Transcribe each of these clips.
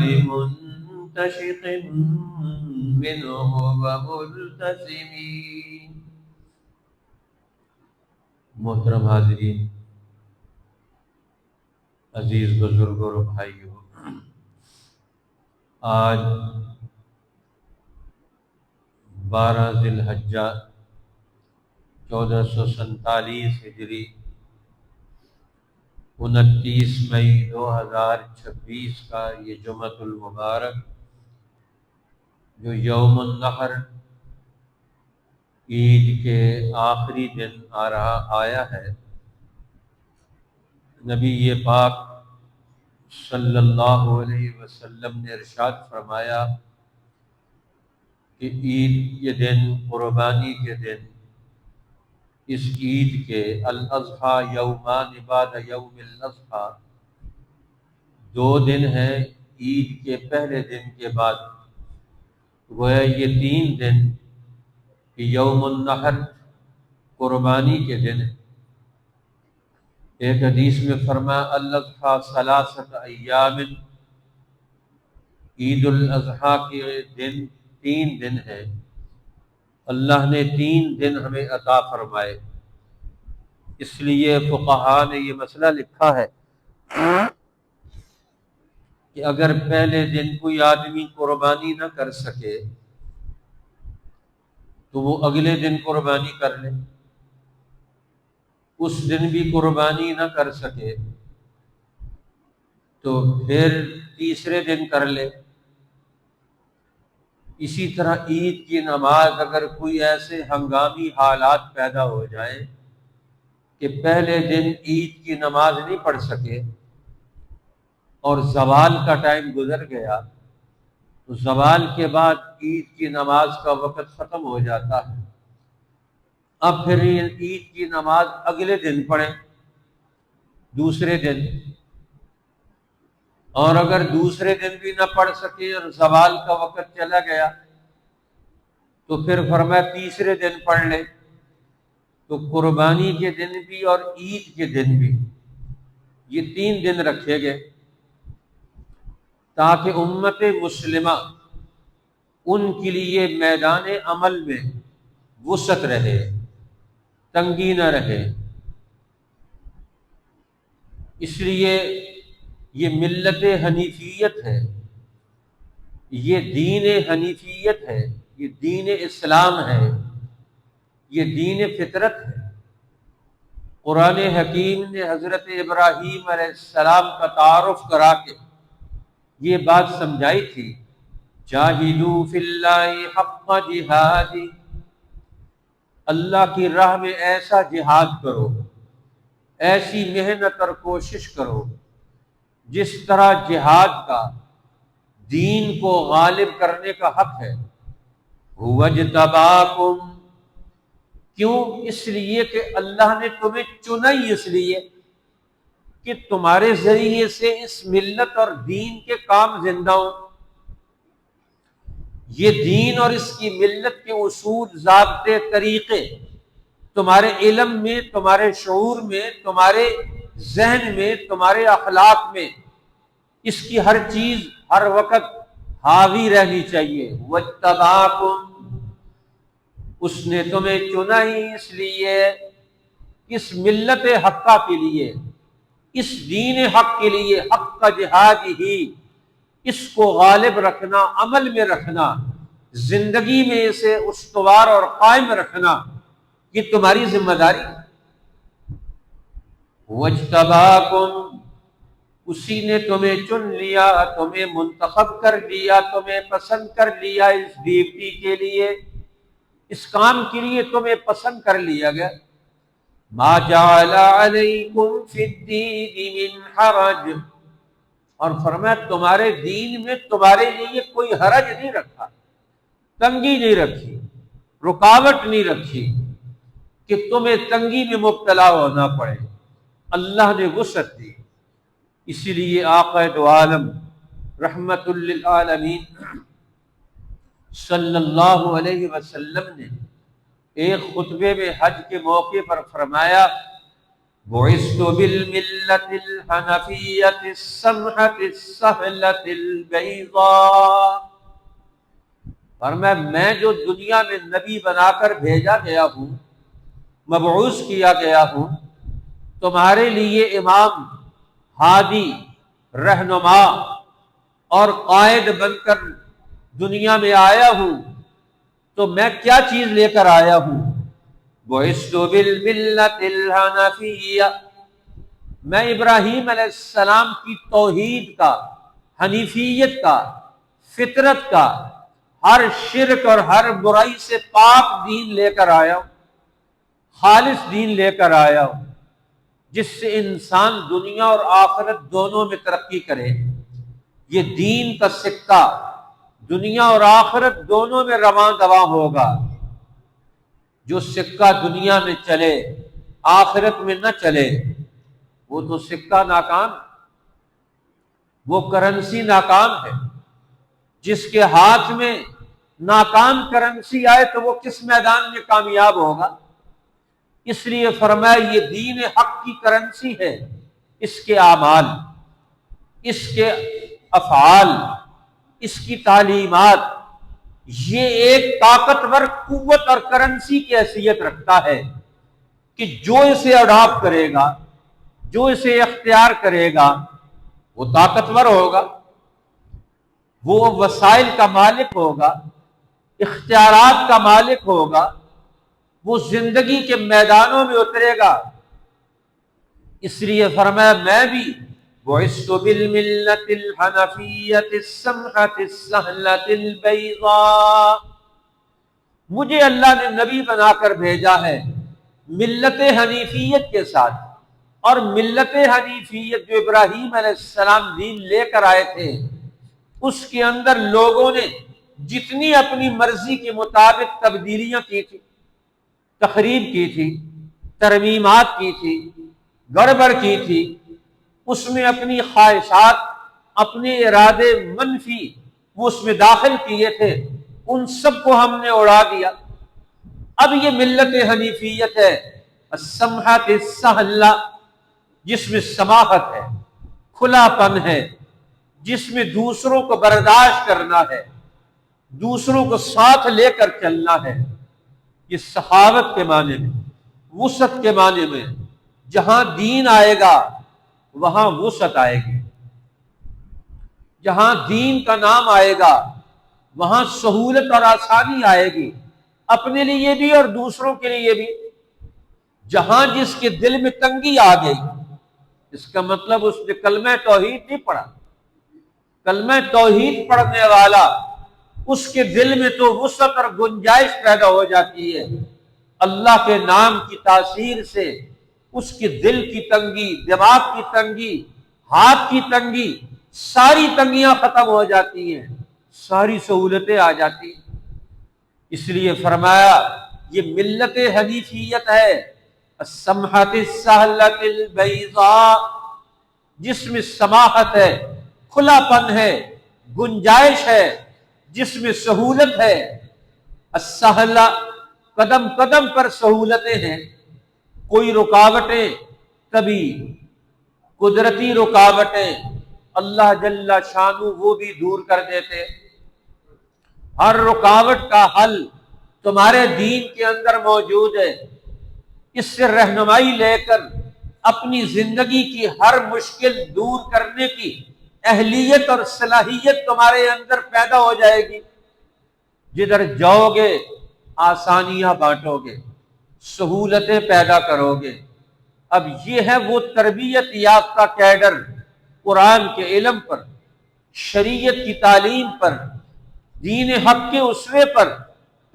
لمنتشق منه وملتزم۔ محترم حاضرین، عزیز بزرگوں اور بھائیوں، آج 12 ذی الحجہ 1447 ہجری 29 مئی 2026 کا یہ جمعۃ المبارک جو یوم النحر عید کے آخری دن آیا ہے، نبی پاک صلی اللہ علیہ وسلم نے ارشاد فرمایا کہ عید کے دن، قربانی کے دن، اس عید کے الاضحیٰ یومان بعد یوم الاضحیٰ، 2 دن ہیں عید کے پہلے دن کے بعد، گویا یہ 3 دن کہ یوم النحر قربانی کے دن۔ ایک حدیث میں فرمایا الاضحیٰ 3 ایام، عید الاضحیٰ کے دن 3 دن ہیں، اللہ نے 3 دن ہمیں عطا فرمائے۔ اس لیے فقہاء نے یہ مسئلہ لکھا ہے کہ اگر پہلے دن کوئی آدمی قربانی نہ کر سکے تو وہ اگلے دن قربانی کر لے، اس دن بھی قربانی نہ کر سکے تو پھر تیسرے دن کر لے۔ اسی طرح عید کی نماز اگر کوئی ایسے ہنگامی حالات پیدا ہو جائیں کہ پہلے دن عید کی نماز نہیں پڑھ سکے اور زوال کا ٹائم گزر گیا تو زوال کے بعد عید کی نماز کا وقت ختم ہو جاتا ہے، اب پھر عید کی نماز اگلے دن پڑھیں، دوسرے دن، اور اگر دوسرے دن بھی نہ پڑھ سکے اور زوال کا وقت چلا گیا تو پھر فرمایا تیسرے دن پڑھ لے۔ تو قربانی کے دن بھی اور عید کے دن بھی یہ 3 دن رکھے گئے تاکہ امت مسلمہ ان کے لیے میدان عمل میں وسعت رہے، تنگی نہ رہے۔ اس لیے یہ ملت حنیفیت ہے، یہ دین حنیفیت ہے، یہ دین اسلام ہے، یہ دین فطرت ہے۔ قرآن حکیم نے حضرت ابراہیم علیہ السلام کا تعارف کرا کے یہ بات سمجھائی تھی، جاہدوا فی اللہ حق جہادی، اللہ کی راہ میں ایسا جہاد کرو، ایسی محنت اور کوشش کرو جس طرح جہاد کا دین کو غالب کرنے کا حق ہے۔ هو اجتباکم، کیوں؟ اس لیے کہ اللہ نے تمہیں چنا ہی اس لیے کہ تمہارے ذریعے سے اس ملت اور دین کے کام زندہ ہوں۔ یہ دین اور اس کی ملت کے اصول، ضابطے، طریقے تمہارے علم میں، تمہارے شعور میں، تمہارے ذہن میں، تمہارے اخلاق میں، اس کی ہر چیز ہر وقت حاوی رہنی چاہیے۔ وَاتَّبَعَكُمْ، اس نے تمہیں چنا ہی اس لیے، اس ملت حقہ کے لیے، اس دین حق کے لیے، حق کا جہاد ہی، اس کو غالب رکھنا، عمل میں رکھنا، زندگی میں اسے استوار اور قائم رکھنا، یہ تمہاری ذمہ داری ہے۔ وَاجْتَبَاكُمْ، اسی نے تمہیں چن لیا، تمہیں منتخب کر لیا، تمہیں پسند کر لیا اس ڈیوٹی کے لیے، اس کام کے لیے تمہیں پسند کر لیا گیا۔ ما جعل علیکم فی الدین من حرج، اور فرمایا تمہارے دین میں تمہارے لیے کوئی حرج نہیں رکھا، تنگی نہیں رکھی، رکاوٹ نہیں رکھی کہ تمہیں تنگی میں مبتلا ہونا پڑے، اللہ نے وسعت دی۔ اسی لیے آقا دو عالم رحمت للعالمین صلی اللہ علیہ وسلم نے ایک خطبے میں حج کے موقع پر فرمایا، بعثت بالملة الحنفية السمحة السهلة البيضاء، فرمایا میں جو دنیا میں نبی بنا کر بھیجا گیا ہوں، مبعوث کیا گیا ہوں، تمہارے لیے امام، ہادی، رہنما اور قائد بن کر دنیا میں آیا ہوں، تو میں کیا چیز لے کر آیا ہوں؟ بعثت بالملۃ الحنفیہ، میں ابراہیم علیہ السلام کی توحید کا، حنیفیت کا، فطرت کا، ہر شرک اور ہر برائی سے پاک دین لے کر آیا ہوں، خالص دین لے کر آیا ہوں، جس سے انسان دنیا اور آخرت دونوں میں ترقی کرے۔ یہ دین کا سکہ دنیا اور آخرت دونوں میں رواں دواں ہوگا۔ جو سکہ دنیا میں چلے آخرت میں نہ چلے وہ تو سکہ ناکام، وہ کرنسی ناکام ہے۔ جس کے ہاتھ میں ناکام کرنسی آئے تو وہ کس میدان میں کامیاب ہوگا؟ اس لیے فرمایا یہ دین حق کی کرنسی ہے، اس کے اعمال، اس کے افعال، اس کی تعلیمات، یہ ایک طاقتور قوت اور کرنسی کی حیثیت رکھتا ہے کہ جو اسے اڈاپٹ کرے گا، جو اسے اختیار کرے گا وہ طاقتور ہوگا، وہ وسائل کا مالک ہوگا، اختیارات کا مالک ہوگا، وہ زندگی کے میدانوں میں اترے گا۔ اس لیے فرمایا میں بھی بعثت بالملۃ الحنفیۃ السمحۃ السہلۃ البیضاء، مجھے اللہ نے نبی بنا کر بھیجا ہے ملت حنیفیت کے ساتھ، اور ملت حنیفیت جو ابراہیم علیہ السلام دین لے کر آئے تھے، اس کے اندر لوگوں نے جتنی اپنی مرضی کے مطابق تبدیلیاں کی تھی، تخریب کی تھی، ترمیمات کی تھی، گڑبڑ کی تھی، اس میں اپنی خواہشات، اپنے ارادے منفی وہ اس میں داخل کیے تھے، ان سب کو ہم نے اڑا دیا۔ اب یہ ملت حنیفیت ہے السمحۃ السہلہ، جس میں سماحت ہے، کھلا پن ہے، جس میں دوسروں کو برداشت کرنا ہے، دوسروں کو ساتھ لے کر چلنا ہے۔ یہ سخاوت کے معنی میں، وسعت کے معنی میں، جہاں دین آئے گا وہاں وسعت آئے گی، جہاں دین کا نام آئے گا وہاں سہولت اور آسانی آئے گی، اپنے لیے بھی اور دوسروں کے لیے بھی۔ جہاں جس کے دل میں تنگی آ گئی، اس کا مطلب اس نے کلمہ توحید نہیں پڑھا۔ کلمہ توحید پڑھنے والا، اس کے دل میں تو وسعت اور گنجائش پیدا ہو جاتی ہے، اللہ کے نام کی تاثیر سے اس کے دل کی تنگی، دماغ کی تنگی، ہاتھ کی تنگی، ساری تنگیاں ختم ہو جاتی ہیں، ساری سہولتیں آ جاتی ہیں۔ اس لیے فرمایا یہ ملت حنیفیت ہے السمحۃ السہلۃ البیضاء، جس میں سماحت ہے، کھلا پن ہے، گنجائش ہے، جس میں سہولت ہے۔ السہلہ، قدم قدم پر سہولتیں ہیں، کوئی رکاوٹیں، کبھی قدرتی رکاوٹیں اللہ جل شانہ وہ بھی دور کر دیتے۔ ہر رکاوٹ کا حل تمہارے دین کے اندر موجود ہے، اس سے رہنمائی لے کر اپنی زندگی کی ہر مشکل دور کرنے کی اہلیت اور صلاحیت تمہارے اندر پیدا ہو جائے گی۔ جدھر جاؤ گے آسانیاں بانٹو گے، سہولتیں پیدا کرو گے۔ اب یہ ہے وہ تربیت یافتہ کیڈر، قرآن کے علم پر، شریعت کی تعلیم پر، دین حق کے اسوے پر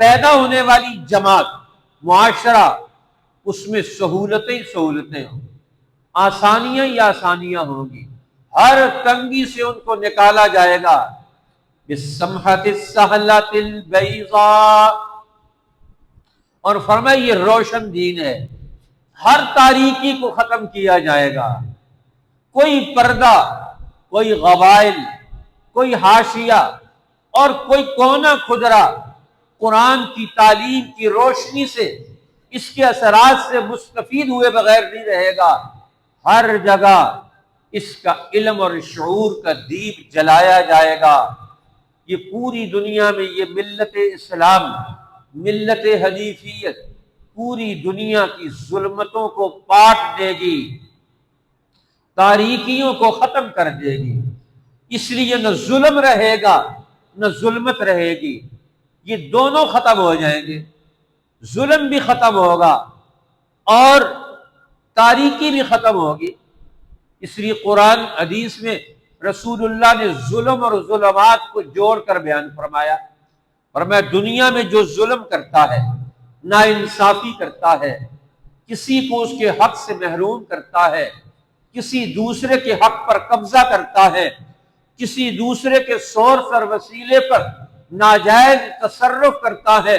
پیدا ہونے والی جماعت، معاشرہ، اس میں سہولتیں ہی سہولتیں ہوں، آسانیاں ہی آسانیاں ہوں گی، ہر تنگی سے ان کو نکالا جائے گا۔ بالسمحۃ السہلۃ البیضاء، اور فرمایا یہ روشن دین ہے، ہر تاریکی کو ختم کیا جائے گا۔ کوئی پردہ، کوئی غوائل، کوئی حاشیہ اور کوئی کونا کھدرا قرآن کی تعلیم کی روشنی سے اس کے اثرات سے مستفید ہوئے بغیر نہیں رہے گا۔ ہر جگہ اس کا علم اور شعور کا دیپ جلایا جائے گا۔ یہ پوری دنیا میں یہ ملت اسلام، ملت حنیفیت پوری دنیا کی ظلمتوں کو پاٹ دے گی، تاریکیوں کو ختم کر دے گی۔ اس لیے نہ ظلم رہے گا نہ ظلمت رہے گی، یہ دونوں ختم ہو جائیں گے۔ ظلم بھی ختم ہوگا اور تاریکی بھی ختم ہوگی۔ اس لیے قرآن حدیث میں رسول اللہ نے ظلم اور ظلمات کو جوڑ کر بیان فرمایا، فرمایا دنیا میں جو ظلم کرتا ہے، ناانصافی کرتا ہے، کسی کو اس کے حق سے محروم کرتا ہے، کسی دوسرے کے حق پر قبضہ کرتا ہے، کسی دوسرے کے سورس اور وسیلے پر ناجائز تصرف کرتا ہے،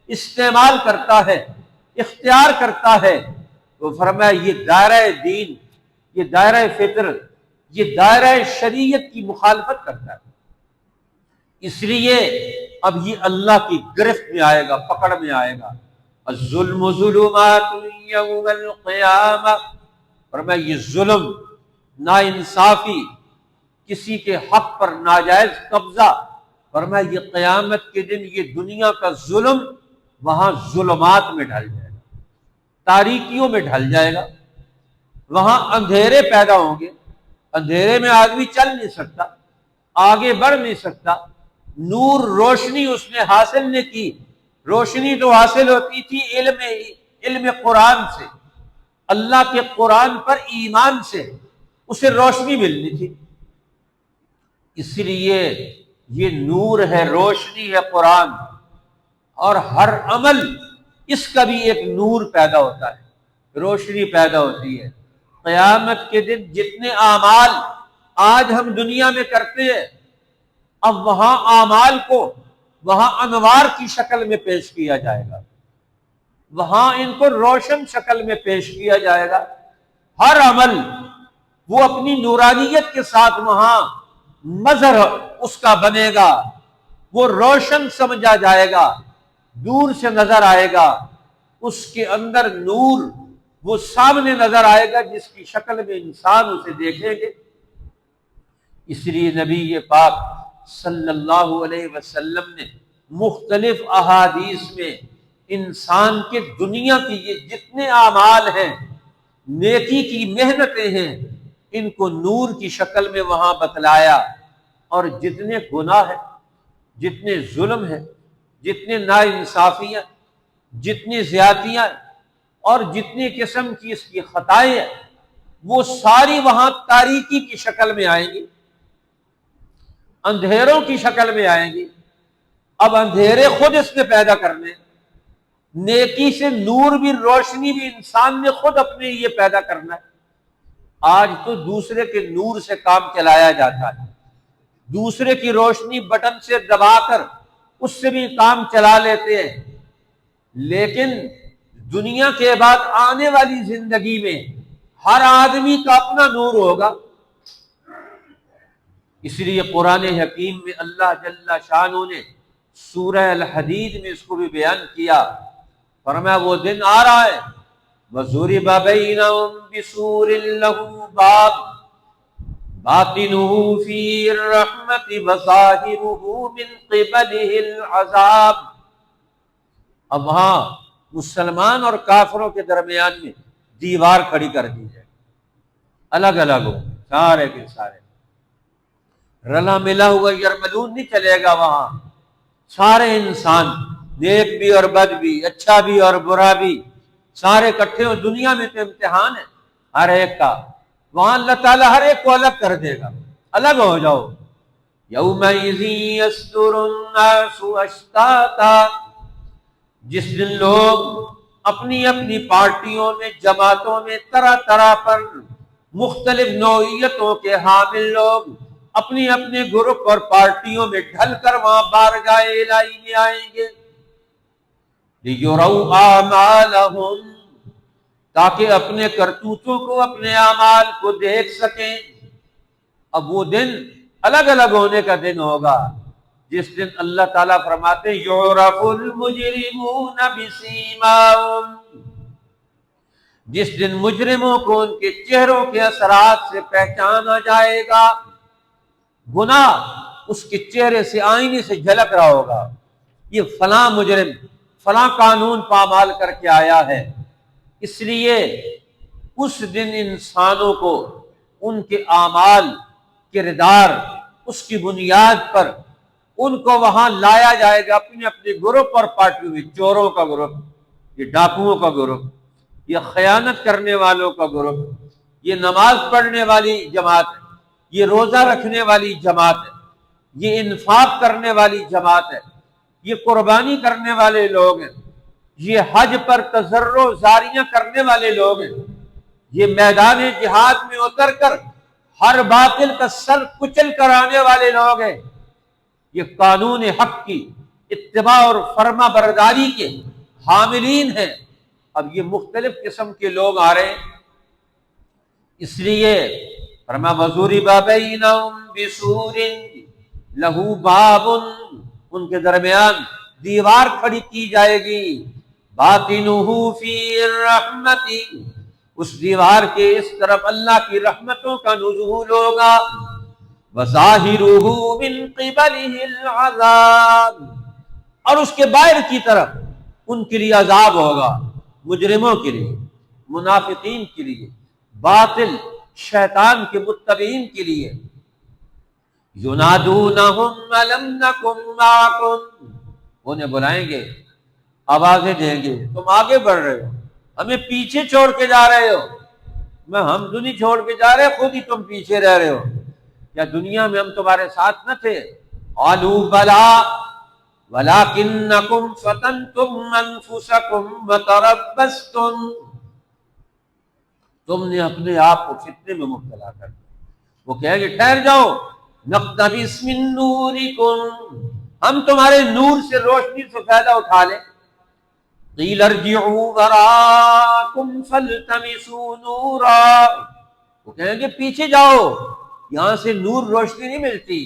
استعمال کرتا ہے، اختیار کرتا ہے، تو فرمایا یہ دائرہ دین، یہ دائرہ فطرت، یہ دائرہ شریعت کی مخالفت کرتا ہے۔ اس لیے اب یہ اللہ کی گرفت میں آئے گا، پکڑ میں آئے گا۔ الظلم ظلمات یوم القیامہ، فرمایا یہ ظلم، ناانصافی، کسی کے حق پر ناجائز قبضہ، فرمایا یہ قیامت کے دن یہ دنیا کا ظلم وہاں ظلمات میں ڈھل جائے گا، تاریکیوں میں ڈھل جائے گا، وہاں اندھیرے پیدا ہوں گے۔ اندھیرے میں آدمی چل نہیں سکتا، آگے بڑھ نہیں سکتا۔ نور، روشنی اس نے حاصل نہیں کی، روشنی تو حاصل ہوتی تھی علم قرآن سے، اللہ کے قرآن پر ایمان سے اسے روشنی ملنی تھی۔ اس لیے یہ نور ہے، روشنی ہے قرآن، اور ہر عمل اس کا بھی ایک نور پیدا ہوتا ہے، روشنی پیدا ہوتی ہے۔ قیامت کے دن جتنے اعمال آج ہم دنیا میں کرتے ہیں، اب وہاں اعمال کو وہاں انوار کی شکل میں پیش کیا جائے گا، وہاں ان کو روشن شکل میں پیش کیا جائے گا۔ ہر عمل وہ اپنی نورانیت کے ساتھ وہاں مظہر اس کا بنے گا، وہ روشن سمجھا جائے گا، دور سے نظر آئے گا، اس کے اندر نور وہ سامنے نظر آئے گا جس کی شکل میں انسان اسے دیکھیں گے۔ اس لیے نبی پاک صلی اللہ علیہ وسلم نے مختلف احادیث میں انسان کے دنیا کی یہ جتنے اعمال ہیں، نیکی کی محنتیں ہیں، ان کو نور کی شکل میں وہاں بتلایا، اور جتنے گناہ ہیں، جتنے ظلم ہیں، جتنے ناانصافیاں، جتنی زیادتیاں اور جتنی قسم کی اس کی خطائیں ہیں، وہ ساری وہاں تاریکی کی شکل میں آئیں گی، اندھیروں کی شکل میں آئیں گی۔ اب اندھیرے خود اس نے پیدا کرنے، نیکی سے نور بھی، روشنی بھی انسان نے خود اپنے لیے پیدا کرنا ہے۔ آج تو دوسرے کے نور سے کام چلایا جاتا ہے، دوسرے کی روشنی بٹن سے دبا کر اس سے بھی کام چلا لیتے ہیں، لیکن دنیا کے بعد آنے والی زندگی میں ہر آدمی کا اپنا نور ہوگا۔ اس لیے قرآن حکیم میں اللہ جل شانہ نے سورہ الحدید میں اس کو بھی بیان کیا، فرمایا وہ دن آ رہا ہے، وَضُرِبَ بَيْنَهُمْ بِسُورٍ لَهُ بَابٌ بَاطِنُهُ فِيهِ الرَّحْمَةُ وَظَاهِرُهُ مِنْ قِبَلِهِ الْعَذَابُ۔ اب وہاں مسلمان اور کافروں کے درمیان میں دیوار کھڑی کر دی جائے، الگ الگ ہو سارے کے سارے، رلا ملا ہوا یرملون نہیں چلے گا وہاں، سارے انسان، نیک بھی اور بد بھی، اچھا بھی اور برا بھی، سارے اکٹھے ہو۔ دنیا میں تو امتحان ہے ہر ایک کا، وہاں اللہ تعالیٰ ہر ایک کو الگ کر دے گا، الگ ہو جاؤ۔ یومئذ یصدر الناس اشتاتا، جس دن لوگ اپنی اپنی پارٹیوں میں، جماعتوں میں، طرح طرح پر مختلف نوعیتوں کے حامل لوگ اپنی اپنے گروپ اور پارٹیوں میں ڈھل کر وہاں بارگاہ الہی میں آئیں گے، لِيُرَوْا أَعْمَالَهُمْ، تاکہ اپنے کرتوتوں کو، اپنے اعمال کو دیکھ سکیں۔ اب وہ دن الگ الگ ہونے کا دن ہوگا، جس دن اللہ تعالیٰ فرماتے ہیں یعرف المجرمون بسیماہم، جس دن مجرموں کو ان کے چہروں کے اثرات سے پہچانا جائے گا. گناہ اس کے چہرے سے، آئینے سے جھلک رہا ہوگا، یہ فلاں مجرم فلاں قانون پامال کر کے آیا ہے. اس لیے اس دن انسانوں کو ان کے اعمال، کردار، اس کی بنیاد پر ان کو وہاں لایا جائے گا، اپنے اپنے گروپ پر پارٹی ہوئی. چوروں کا گروپ، یہ ڈاکوؤں کا گروپ، یہ خیانت کرنے والوں کا گروپ، یہ نماز پڑھنے والی جماعت ہے، یہ روزہ رکھنے والی جماعت ہے، یہ انفاق کرنے والی جماعت ہے، یہ قربانی کرنے والے لوگ ہیں، یہ حج پر تضرع زاریاں کرنے والے لوگ ہیں، یہ میدان جہاد میں اتر کر ہر باطل کا سر کچل کر آنے والے لوگ ہیں، یہ قانون حق کی اتباع اور فرما برداری کے حاملین ہیں. اب یہ مختلف قسم کے لوگ آ رہے ہیں. اس لیے فرما وَضُرِبَ بَيْنَهُمْ بِسُورٍ لَهُ بَابٌ، ان کے درمیان دیوار کھڑی کی جائے گی، بَاطِنُهُ فِيهِ الرَّحْمَةِ، اس دیوار کے اس طرف اللہ کی رحمتوں کا نزول ہوگا، وَظَاهِرُهُ مِنْ قِبَلِهِ الْعَذَابُ، اور اس کے باہر کی طرف ان کے لیے عذاب ہوگا، مجرموں کے لیے، منافقین کے لیے، باطل شیطان کے متبعین کے لیے. يُنَادُونَهُمْ أَلَمْ نَكُنْ مَعَكُمْ، انہیں بلائیں گے، آوازیں دیں گے، تم آگے بڑھ رہے ہو، ہمیں پیچھے چھوڑ کے جا رہے ہو. میں ہم تو نہیں چھوڑ کے جا رہے، خود ہی تم پیچھے رہ رہے ہو. کیا دنیا میں ہم تمہارے ساتھ نہ تھے؟ قالوا بلی ولکنکم فتنتم انفسکم وتربصتم، تم نے اپنے آپ کو فتنے میں مبتلا کر دیا. وہ کہیں گے ٹھہر جاؤ، نقتبس من نورکم، ہم تمہارے نور سے روشنی سے فائدہ اٹھا لیں. قیل ارجعوا وراءکم فالتمسوا نورا، وہ کہیں گے پیچھے جاؤ، یہاں سے نور روشنی نہیں ملتی،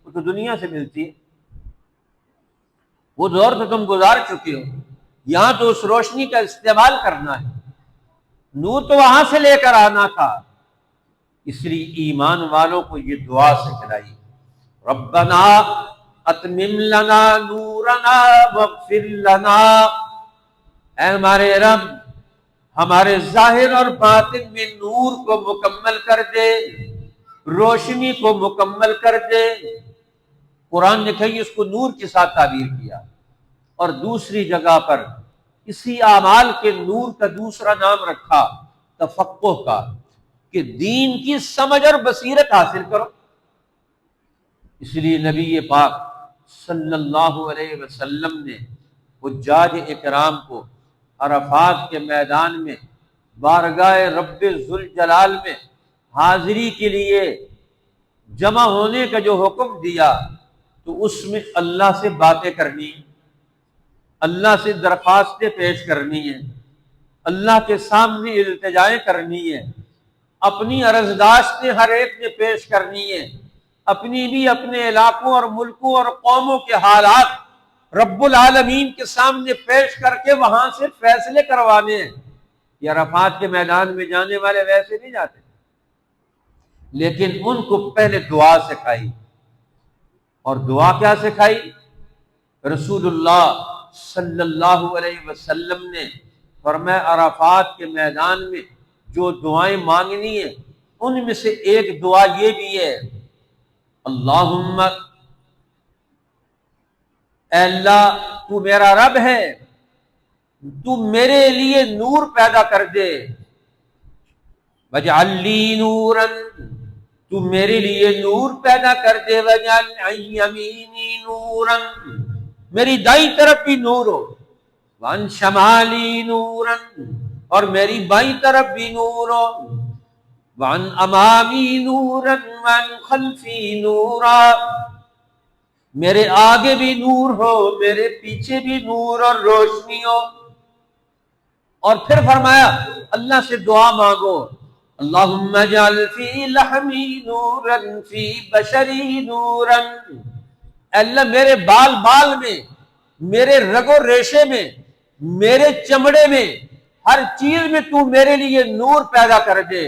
وہ تو دنیا سے ملتی ہے، وہ دور تو تم گزار چکے ہو، یہاں تو اس روشنی کا استعمال کرنا ہے، نور تو وہاں سے لے کر آنا تھا. اس لیے ایمان والوں کو یہ دعا سکھلائی، ربنا اتمم لنا نورنا واغفر لنا، اے ہمارے رب ہمارے ظاہر اور باطن میں نور کو مکمل کر دے، روشنی کو مکمل کر دے. قرآن نے کہیں اس کو نور کے ساتھ تعبیر کیا، اور دوسری جگہ پر اسی اعمال کے نور کا دوسرا نام رکھا تفقہ کا، کہ دین کی سمجھ اور بصیرت حاصل کرو. اس لیے نبی پاک صلی اللہ علیہ وسلم نے حجاج اکرام کو عرفات کے میدان میں بارگاہ رب ذوالجلال میں حاضری کے لیے جمع ہونے کا جو حکم دیا، تو اس میں اللہ سے باتیں کرنی ہیں، اللہ سے درخواستیں پیش کرنی ہیں، اللہ کے سامنے التجائیں کرنی ہیں، اپنی عرضداشتیں ہر ایک نے پیش کرنی ہیں، اپنی بھی، اپنے علاقوں اور ملکوں اور قوموں کے حالات رب العالمین کے سامنے پیش کر کے وہاں سے فیصلے کروانے ہیں. یہ عرفات کے میدان میں جانے والے ویسے نہیں جاتے، لیکن ان کو پہلے دعا سکھائی. اور دعا کیا سکھائی؟ رسول اللہ صلی اللہ علیہ وسلم نے فرمایا عرفات کے میدان میں جو دعائیں مانگنی ہیں ان میں سے ایک دعا یہ بھی ہے، اللہم، اے اللہ تو میرا رب ہے، تو میرے لیے نور پیدا کر دے، وجعل لی نورا، تو میرے لیے نور پیدا کر دے، وجعل عن یمینی نورا، میری دائیں طرف بھی نور ہو، وعن شمالی نورا، اور میری بائیں طرف بھی نور ہو، وعن امامی نورا وعن خلفی نورا، میرے آگے بھی نور ہو، میرے پیچھے بھی نور اور روشنی ہو. اور پھر فرمایا اللہ سے دعا مانگو، اللہم اجعل فی لحمی نورا فی بشری نورا، اللہ میرے بال بال میں، میرے رگ و ریشے میں، میرے چمڑے میں، ہر چیز میں تو میرے لیے نور پیدا کر دے۔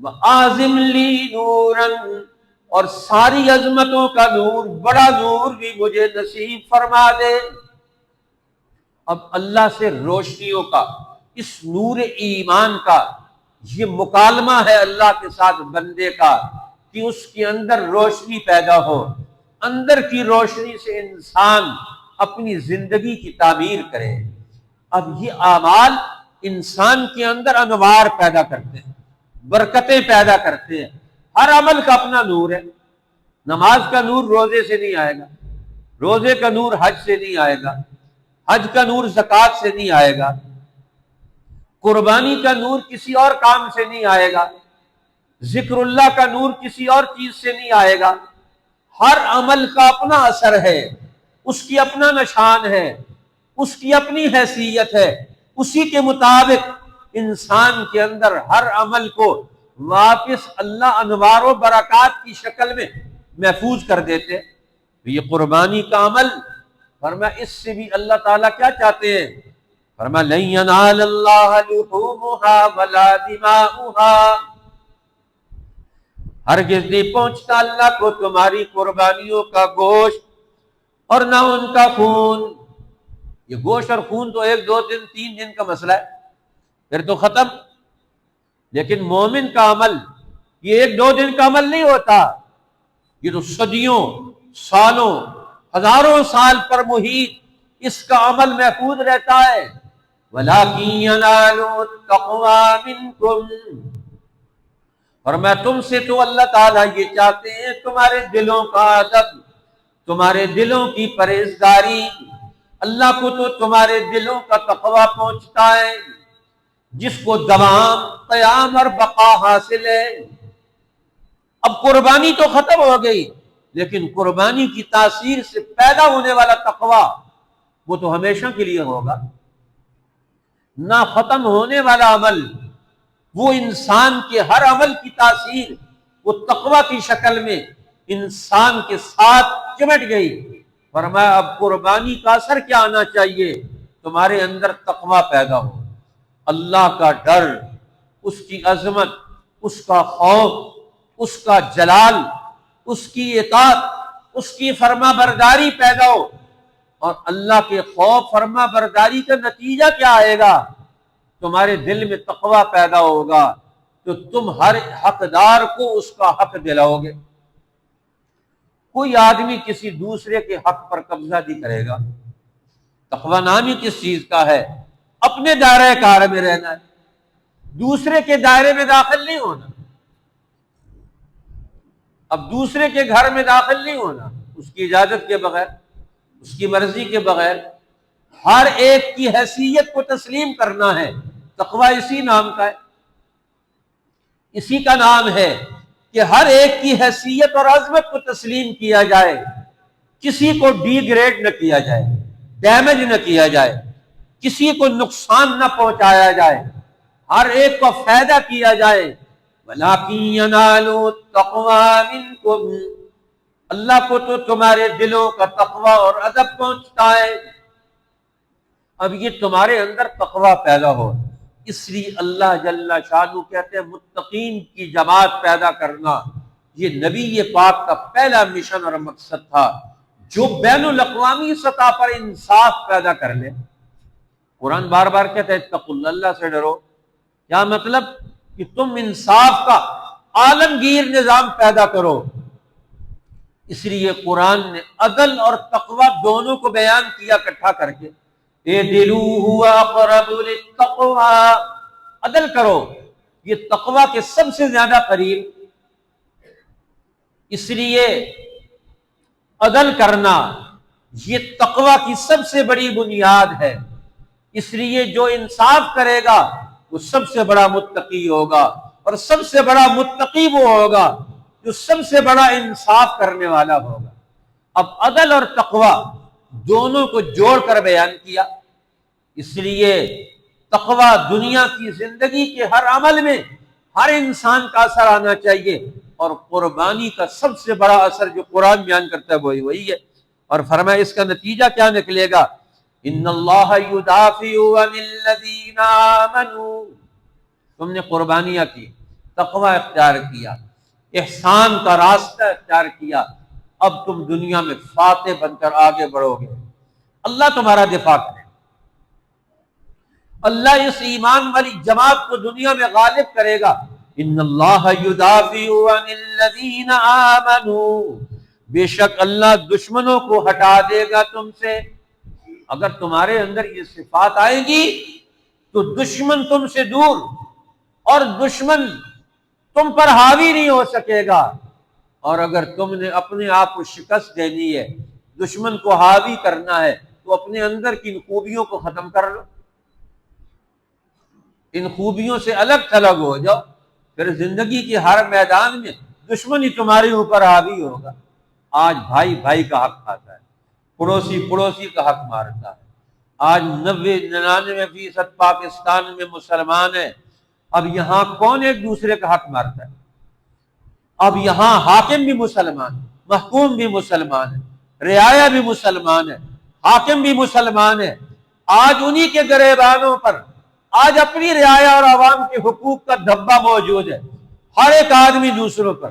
وَآزِمْ لِي نُورًا، اور ساری عظمتوں کا نور، بڑا نور بھی مجھے نصیب فرما دے۔ اب اللہ سے روشنیوں کا، اس نور ایمان کا یہ مکالمہ ہے اللہ کے ساتھ بندے کا، کہ اس کے اندر روشنی پیدا ہو۔ اندر کی روشنی سے انسان اپنی زندگی کی تعمیر کرے۔ اب یہ اعمال انسان کے اندر انوار پیدا کرتے ہیں، برکتیں پیدا کرتے ہیں۔ ہر عمل کا اپنا نور ہے۔ نماز کا نور روزے سے نہیں آئے گا، روزے کا نور حج سے نہیں آئے گا، حج کا نور زکوٰۃ سے نہیں آئے گا، قربانی کا نور کسی اور کام سے نہیں آئے گا، ذکر اللہ کا نور کسی اور چیز سے نہیں آئے گا۔ ہر عمل کا اپنا اثر ہے، اس کی اپنا نشان ہے، اس کی اپنی حیثیت ہے۔ اسی کے مطابق انسان کے اندر ہر عمل کو واپس اللہ انوار و برکات کی شکل میں محفوظ کر دیتے۔ یہ قربانی کا عمل، فرمایا اس سے بھی اللہ تعالیٰ کیا چاہتے ہیں؟ فرمایا لن ینال اللہ لحومها ولا دماؤها، ہرگز نہیں پہنچتا اللہ کو تمہاری قربانیوں کا گوشت اور نہ ان کا خون۔ یہ گوشت اور خون تو 1 2 دن 3 دن کا مسئلہ ہے، پھر تو ختم۔ لیکن مومن کا عمل یہ 1 2 دن کا عمل نہیں ہوتا، یہ تو صدیوں، سالوں، ہزاروں سال پر محیط اس کا عمل محفوظ رہتا ہے۔ وَلَٰكِن يَنَالُ التَّقْوَىٰ مِنكُمْ، اور میں تم سے تو اللہ تعالیٰ یہ چاہتے ہیں تمہارے دلوں کا ادب، تمہارے دلوں کی پرہیزگاری۔ اللہ کو تو تمہارے دلوں کا تقویٰ پہنچتا ہے، جس کو دوام، قیام اور بقا حاصل ہے۔ اب قربانی تو ختم ہو گئی، لیکن قربانی کی تاثیر سے پیدا ہونے والا تقویٰ وہ تو ہمیشہ کے لیے ہوگا۔ نہ ختم ہونے والا عمل، وہ انسان کے ہر عمل کی تاثیر وہ تقویٰ کی شکل میں انسان کے ساتھ چمٹ گئی۔ فرمایا اب قربانی کا اثر کیا آنا چاہیے؟ تمہارے اندر تقویٰ پیدا ہو، اللہ کا ڈر، اس کی عظمت، اس کا خوف، اس کا جلال، اس کی اطاعت، اس کی فرما برداری پیدا ہو۔ اور اللہ کے خوف فرما برداری کا نتیجہ کیا آئے گا؟ تمہارے دل میں تقویٰ پیدا ہوگا تو تم ہر حقدار کو اس کا حق دلاؤ گے۔ کوئی آدمی کسی دوسرے کے حق پر قبضہ نہیں کرے گا۔ تقویٰ نامی کس چیز کا ہے؟ اپنے دائرہ کار میں رہنا ہے، دوسرے کے دائرے میں داخل نہیں ہونا۔ اب دوسرے کے گھر میں داخل نہیں ہونا اس کی اجازت کے بغیر، اس کی مرضی کے بغیر۔ ہر ایک کی حیثیت کو تسلیم کرنا ہے۔ تقویٰ اسی نام کا ہے، اسی کا نام ہے کہ ہر ایک کی حیثیت اور عظمت کو تسلیم کیا جائے، کسی کو ڈی گریڈ نہ کیا جائے، ڈیمیج نہ کیا جائے، کسی کو نقصان نہ پہنچایا جائے، ہر ایک کو فائدہ کیا جائے۔ وَلَٰكِن يَنَالُ التَّقْوَىٰ مِنكُمْ، اللہ کو تو تمہارے دلوں کا تقویٰ اور ادب پہنچتا ہے۔ اب یہ تمہارے اندر تقویٰ پیدا ہو، اس لیے اللہ جل شانہ کہتے ہیں متقین کی جماعت پیدا کرنا یہ نبی پاک کا پہلا مشن اور مقصد تھا، جو بین الاقوامی سطح پر انصاف پیدا کر لے۔ قرآن بار بار کہتا ہے اتقوا اللہ، اللہ سے ڈرو۔ کیا مطلب؟ کہ تم انصاف کا عالمگیر نظام پیدا کرو۔ اس لیے قرآن نے عدل اور تقویٰ دونوں کو بیان کیا اکٹھا کر کے، اعدلوا هو اقرب للتقویٰ، عدل کرو، یہ تقویٰ کے سب سے زیادہ قریب۔ اس لیے عدل کرنا یہ تقویٰ کی سب سے بڑی بنیاد ہے۔ اس لیے جو انصاف کرے گا وہ سب سے بڑا متقی ہوگا، اور سب سے بڑا متقی وہ ہوگا جو سب سے بڑا انصاف کرنے والا ہوگا۔ اب عدل اور تقویٰ دونوں کو جوڑ کر بیان کیا۔ اس لیے تقویٰ دنیا کی زندگی کے ہر عمل میں ہر انسان کا اثر آنا چاہیے، اور قربانی کا سب سے بڑا اثر جو قرآن بیان کرتا ہے وہی ہے. اور فرمایا اس کا نتیجہ کیا نکلے گا؟ ان اللہ یدافع عن الذین آمنوا. تم نے قربانیاں کی، تقوی اختیار کیا، احسان کا راستہ اختیار کیا، اب تم دنیا میں فاتح بن کر آگے بڑھو گے، اللہ تمہارا دفاع کرے. اللہ اس ایمان والی جماعت کو دنیا میں غالب کرے گا. ان اللہ یدافع عن الذین آمنوا، بے شک اللہ دشمنوں کو ہٹا دے گا تم سے. اگر تمہارے اندر یہ صفات آئے گی تو دشمن تم سے دور، اور دشمن تم پر حاوی نہیں ہو سکے گا. اور اگر تم نے اپنے آپ کو شکست دینی ہے، دشمن کو حاوی کرنا ہے، تو اپنے اندر کی ان خوبیوں کو ختم کر لو، ان خوبیوں سے الگ تھلگ ہو جاؤ، پھر زندگی کے ہر میدان میں دشمن ہی تمہارے اوپر حاوی ہوگا. آج بھائی بھائی کا حق کھاتا ہے، پڑوسی پڑوسی کا حق مارتا ہے. آج 99% پاکستان میں مسلمان ہیں، اب یہاں کون ایک دوسرے کا حق مارتا ہے؟ اب یہاں حاکم بھی مسلمان، محکوم بھی مسلمان ہے، رعایا بھی مسلمان ہے، حاکم بھی مسلمان ہے. آج انہی کے گریبانوں پر آج اپنی رعایا اور عوام کے حقوق کا دھبا موجود ہے، ہر ایک آدمی دوسروں پر.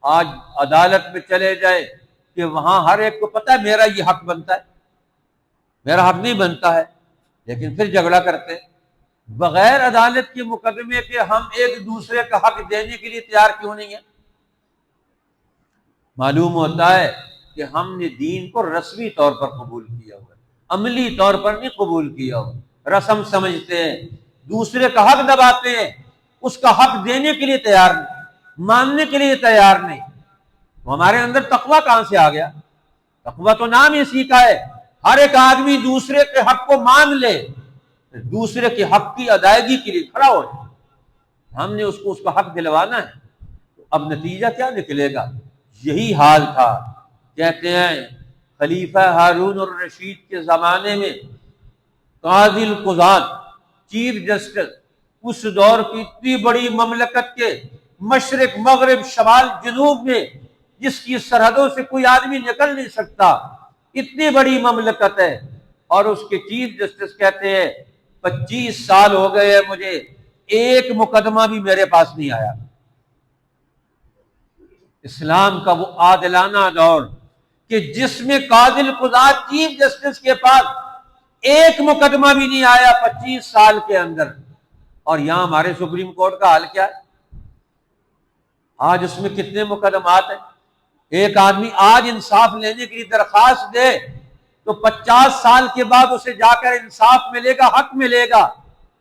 آج عدالت میں چلے جائے کہ وہاں ہر ایک کو پتہ ہے میرا یہ حق بنتا ہے، میرا حق نہیں بنتا ہے، لیکن پھر جھگڑا کرتے ہیں. بغیر عدالت کے مقدمے کے ہم ایک دوسرے کا حق دینے کے لیے تیار کیوں نہیں ہیں؟ معلوم ہوتا ہے کہ ہم نے دین کو رسمی طور پر قبول کیا ہوا ہے، عملی طور پر نہیں قبول کیا ہوا. رسم سمجھتے ہیں، دوسرے کا حق دباتے ہیں، اس کا حق دینے کے لیے تیار نہیں، ماننے کے لیے تیار نہیں. تو ہمارے اندر تقویٰ کہاں سے آ گیا؟ تقویٰ تو نام اسی کا ہے، ہر ایک آدمی دوسرے کے حق کو مان لے، دوسرے کے حق کی ادائیگی کے لیے کھڑا ہو جائے. ہم نے اس کو اس کا حق دلوانا ہے. تو اب نتیجہ کیا نکلے گا؟ یہی حال تھا. کہتے ہیں خلیفہ ہارون الرشید کے زمانے میں قاضی القضات، چیف جسٹس، اس دور کی اتنی بڑی مملکت کے مشرق مغرب شمال جنوب میں جس کی سرحدوں سے کوئی آدمی نکل نہیں سکتا، اتنی بڑی مملکت ہے، اور اس کے چیف جسٹس کہتے ہیں 25 سال ہو گئے مجھے ایک مقدمہ بھی میرے پاس نہیں آیا. اسلام کا وہ عادلانہ دور کہ جس میں قاضی القضات چیف جسٹس کے پاس ایک مقدمہ بھی نہیں آیا 25 سال کے اندر. اور یہاں ہمارے سپریم کورٹ کا حال کیا ہے؟ آج اس میں کتنے مقدمات ہیں. ایک آدمی آج انصاف لینے کے لیے درخواست دے تو 50 سال کے بعد اسے جا کر انصاف ملے گا، حق ملے گا،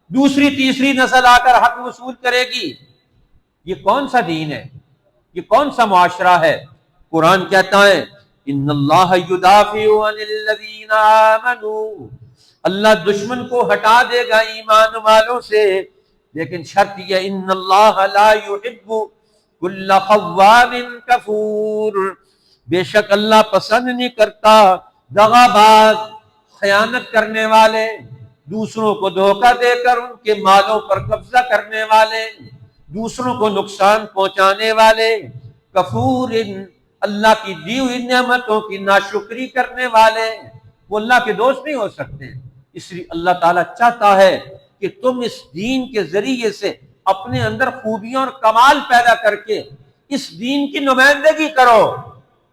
دوسری تیسری نسل آ کر حق وصول کرے گی. یہ کون سا دین ہے؟ یہ کون سا معاشرہ ہے؟ قرآن کہتا ہے ان اللہ یدافع عن الذین آمنوا، اللہ دشمن کو ہٹا دے گا ایمان والوں سے، لیکن شرط یہ ان اللہ لا یحب کل خوان کفور، بے شک اللہ پسند نہیں کرتا دغا باز، خیانت کرنے والے، دوسروں کو دھوکہ دے کر ان کے مالوں پر قبضہ کرنے والے، دوسروں کو نقصان پہنچانے والے، کفور اللہ کی دی ہوئی نعمتوں کی ناشکری کرنے والے. وہ اللہ کے دوست نہیں ہو سکتے. اس لیے اللہ تعالیٰ چاہتا ہے کہ تم اس دین کے ذریعے سے اپنے اندر خوبیاں اور کمال پیدا کر کے اس دین کی نمائندگی کرو،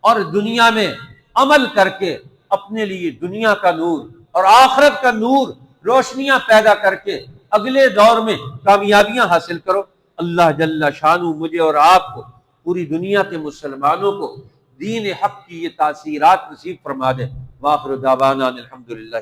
اور دنیا میں عمل کر کے اپنے لیے دنیا کا نور اور آخرت کا نور، روشنیاں پیدا کر کے اگلے دور میں کامیابیاں حاصل کرو. اللہ جل شانہ مجھے اور آپ کو، پوری دنیا کے مسلمانوں کو دین حق کی یہ تاثیرات نصیب فرما دے. وآخر دعوانا الحمدللہ.